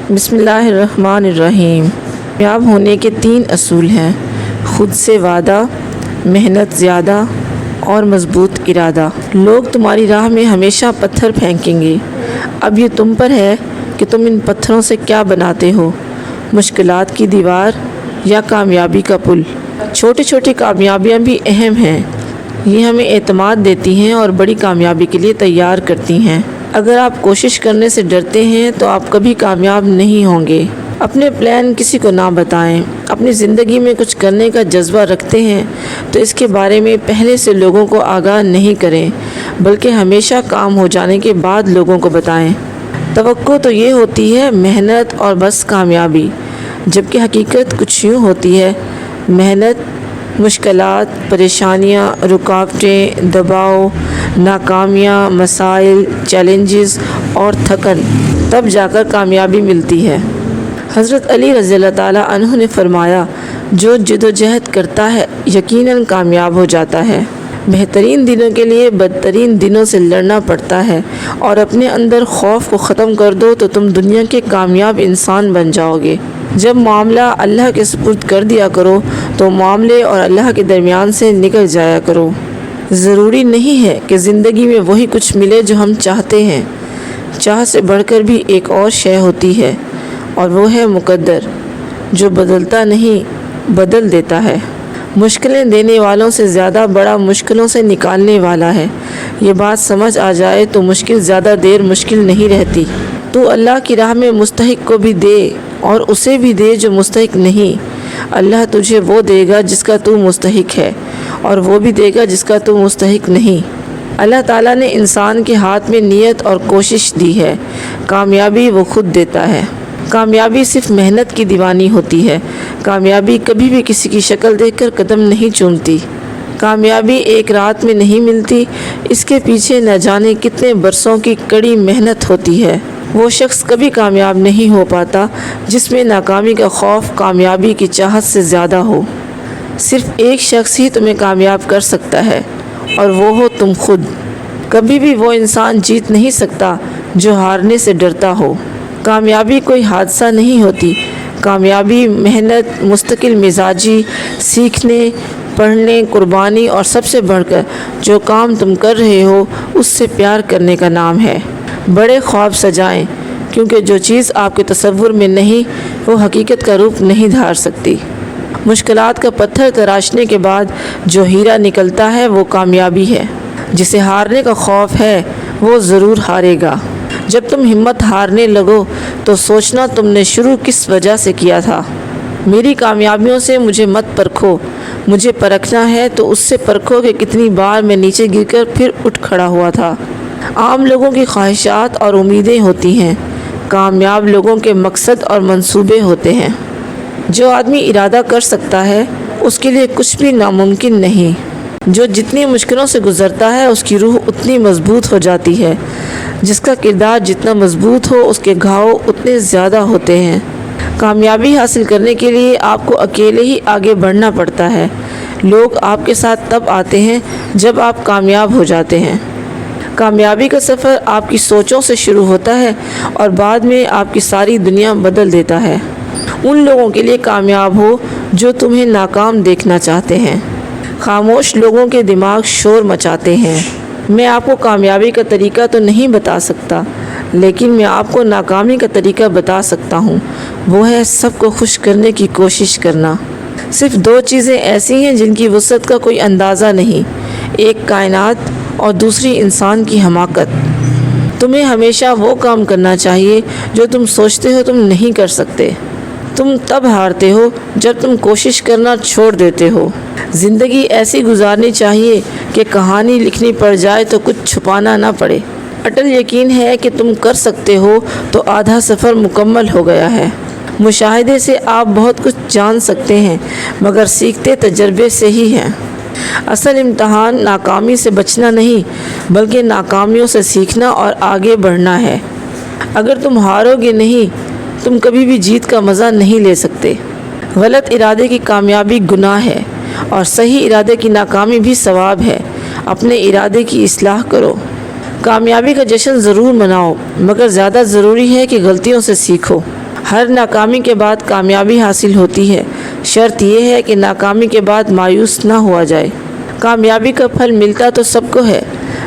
بسم اللہ الرحمن الرحیم۔ کامیاب ہونے کے 3 اصول ہیں: خود سے وعدہ، محنت زیادہ اور مضبوط ارادہ۔ لوگ تمہاری راہ میں ہمیشہ پتھر پھینکیں گے، اب یہ تم پر ہے کہ تم ان پتھروں سے کیا بناتے ہو، مشکلات کی دیوار یا کامیابی کا پل۔ چھوٹی چھوٹی کامیابیاں بھی اہم ہیں، یہ ہمیں اعتماد دیتی ہیں اور بڑی کامیابی کے لیے تیار کرتی ہیں۔ اگر آپ کوشش کرنے سے ڈرتے ہیں تو آپ کبھی کامیاب نہیں ہوں گے۔ اپنے پلان کسی کو نہ بتائیں۔ اپنی زندگی میں کچھ کرنے کا جذبہ رکھتے ہیں تو اس کے بارے میں پہلے سے لوگوں کو آگاہ نہیں کریں، بلکہ ہمیشہ کام ہو جانے کے بعد لوگوں کو بتائیں۔ توقع تو یہ ہوتی ہے محنت اور بس کامیابی، جبکہ حقیقت کچھ یوں ہوتی ہے: محنت، مشکلات، پریشانیاں، رکاوٹیں، دباؤ، ناکامیاں، مسائل، چیلنجز اور تھکن، تب جا کر کامیابی ملتی ہے۔ حضرت علی رضی اللہ تعالیٰ عنہ نے فرمایا، جو جدوجہد کرتا ہے یقیناً کامیاب ہو جاتا ہے۔ بہترین دنوں کے لیے بدترین دنوں سے لڑنا پڑتا ہے، اور اپنے اندر خوف کو ختم کر دو تو تم دنیا کے کامیاب انسان بن جاؤ گے۔ جب معاملہ اللہ کے سپرد کر دیا کرو تو معاملے اور اللہ کے درمیان سے نکل جایا کرو۔ ضروری نہیں ہے کہ زندگی میں وہی کچھ ملے جو ہم چاہتے ہیں، چاہ سے بڑھ کر بھی ایک اور شے ہوتی ہے، اور وہ ہے مقدر، جو بدلتا نہیں بدل دیتا ہے۔ مشکلیں دینے والوں سے زیادہ بڑا مشکلوں سے نکالنے والا ہے۔ یہ بات سمجھ آ جائے تو مشکل زیادہ دیر مشکل نہیں رہتی۔ تو اللہ کی راہ میں مستحق کو بھی دے اور اسے بھی دے جو مستحق نہیں۔ اللہ تجھے وہ دے گا جس کا تو مستحق ہے، اور وہ بھی دے گا جس کا تو مستحق نہیں۔ اللہ تعالیٰ نے انسان کے ہاتھ میں نیت اور کوشش دی ہے، کامیابی وہ خود دیتا ہے۔ کامیابی صرف محنت کی دیوانی ہوتی ہے۔ کامیابی کبھی بھی کسی کی شکل دیکھ کر قدم نہیں چومتی۔ کامیابی ایک رات میں نہیں ملتی، اس کے پیچھے نہ جانے کتنے برسوں کی کڑی محنت ہوتی ہے۔ وہ شخص کبھی کامیاب نہیں ہو پاتا جس میں ناکامی کا خوف کامیابی کی چاہت سے زیادہ ہو۔ صرف ایک شخص ہی تمہیں کامیاب کر سکتا ہے، اور وہ ہو تم خود۔ کبھی بھی وہ انسان جیت نہیں سکتا جو ہارنے سے ڈرتا ہو۔ کامیابی کوئی حادثہ نہیں ہوتی، کامیابی محنت، مستقل مزاجی، سیکھنے، پڑھنے، قربانی اور سب سے بڑھ کر جو کام تم کر رہے ہو اس سے پیار کرنے کا نام ہے۔ بڑے خواب سجائیں، کیونکہ جو چیز آپ کے تصور میں نہیں وہ حقیقت کا روپ نہیں دھار سکتی۔ مشکلات کا پتھر تراشنے کے بعد جو ہیرا نکلتا ہے وہ کامیابی ہے۔ جسے ہارنے کا خوف ہے وہ ضرور ہارے گا۔ جب تم ہمت ہارنے لگو تو سوچنا تم نے شروع کس وجہ سے کیا تھا۔ میری کامیابیوں سے مجھے مت پرکھو، مجھے پرکھنا ہے تو اس سے پرکھو کہ کتنی بار میں نیچے گر کر پھر اٹھ کھڑا ہوا تھا۔ عام لوگوں کی خواہشات اور امیدیں ہوتی ہیں، کامیاب لوگوں کے مقصد اور منصوبے ہوتے ہیں۔ جو آدمی ارادہ کر سکتا ہے اس کے لیے کچھ بھی ناممکن نہیں۔ جو جتنی مشکلوں سے گزرتا ہے اس کی روح اتنی مضبوط ہو جاتی ہے۔ جس کا کردار جتنا مضبوط ہو اس کے گھاؤ اتنے زیادہ ہوتے ہیں۔ کامیابی حاصل کرنے کے لیے آپ کو اکیلے ہی آگے بڑھنا پڑتا ہے۔ لوگ آپ کے ساتھ تب آتے ہیں جب آپ کامیاب ہو جاتے ہیں۔ کامیابی کا سفر آپ کی سوچوں سے شروع ہوتا ہے اور بعد میں آپ کی ساری دنیا بدل دیتا ہے۔ ان لوگوں کے لیے کامیاب ہو جو تمہیں ناکام دیکھنا چاہتے ہیں۔ خاموش لوگوں کے دماغ شور مچاتے ہیں۔ میں آپ کو کامیابی کا طریقہ تو نہیں بتا سکتا، لیکن میں آپ کو ناکامی کا طریقہ بتا سکتا ہوں، وہ ہے سب کو خوش کرنے کی کوشش کرنا۔ صرف 2 چیزیں ایسی ہیں جن کی وسعت کا کوئی اندازہ نہیں، ایک کائنات اور دوسری انسان کی حماقت۔ تمہیں ہمیشہ وہ کام کرنا چاہیے جو تم سوچتے ہو تم نہیں کر سکتے۔ تم تب ہارتے ہو جب تم کوشش کرنا چھوڑ دیتے ہو۔ زندگی ایسی گزارنی چاہیے کہ کہانی لکھنی پڑ جائے تو کچھ چھپانا نہ پڑے۔ اٹل یقین ہے کہ تم کر سکتے ہو تو آدھا سفر مکمل ہو گیا ہے۔ مشاہدے سے آپ بہت کچھ جان سکتے ہیں، مگر سیکھتے تجربے سے ہی ہیں۔ اصل امتحان ناکامی سے بچنا نہیں بلکہ ناکامیوں سے سیکھنا اور آگے بڑھنا ہے۔ اگر تم ہارو گے نہیں تم کبھی بھی جیت کا مزہ نہیں لے سکتے۔ غلط ارادے کی کامیابی گناہ ہے اور صحیح ارادے کی ناکامی بھی ثواب ہے۔ اپنے ارادے کی اصلاح کرو۔ کامیابی کا جشن ضرور مناؤ، مگر زیادہ ضروری ہے کہ غلطیوں سے سیکھو۔ ہر ناکامی کے بعد کامیابی حاصل ہوتی ہے، شرط یہ ہے کہ ناکامی کے بعد مایوس نہ ہوا جائے۔ کامیابی کا پھل ملتا تو سب کو ہے،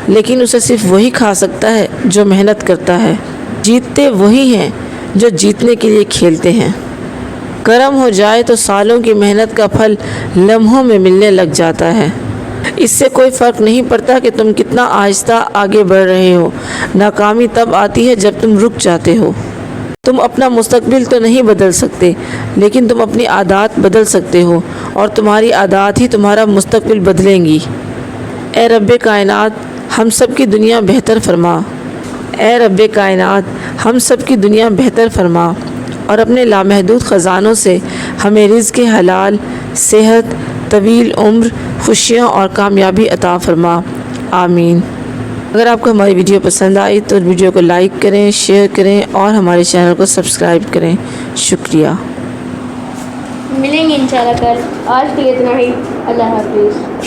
لیکن اسے صرف وہی کھا سکتا ہے جو محنت کرتا ہے۔ جیتتے وہی ہیں جو جیتنے کے لیے کھیلتے ہیں۔ کرم ہو جائے تو سالوں کی محنت کا پھل لمحوں میں ملنے لگ جاتا ہے۔ اس سے کوئی فرق نہیں پڑتا کہ تم کتنا آہستہ آگے بڑھ رہے ہو، ناکامی تب آتی ہے جب تم رک جاتے ہو۔ تم اپنا مستقبل تو نہیں بدل سکتے، لیکن تم اپنی عادات بدل سکتے ہو، اور تمہاری عادات ہی تمہارا مستقبل بدلیں گی۔ اے رب کائنات ہم سب کی دنیا بہتر فرما، اے رب کائنات ہم سب کی دنیا بہتر فرما، اور اپنے لامحدود خزانوں سے ہمیں رزق حلال، صحت، طویل عمر، خوشیاں اور کامیابی عطا فرما، آمین۔ اگر آپ کو ہماری ویڈیو پسند آئی تو ویڈیو کو لائک کریں، شیئر کریں اور ہمارے چینل کو سبسکرائب کریں۔ شکریہ۔ ملیں گے انشاءاللہ کل۔ آج کے لیے اتنا ہی۔ اللہ حافظ۔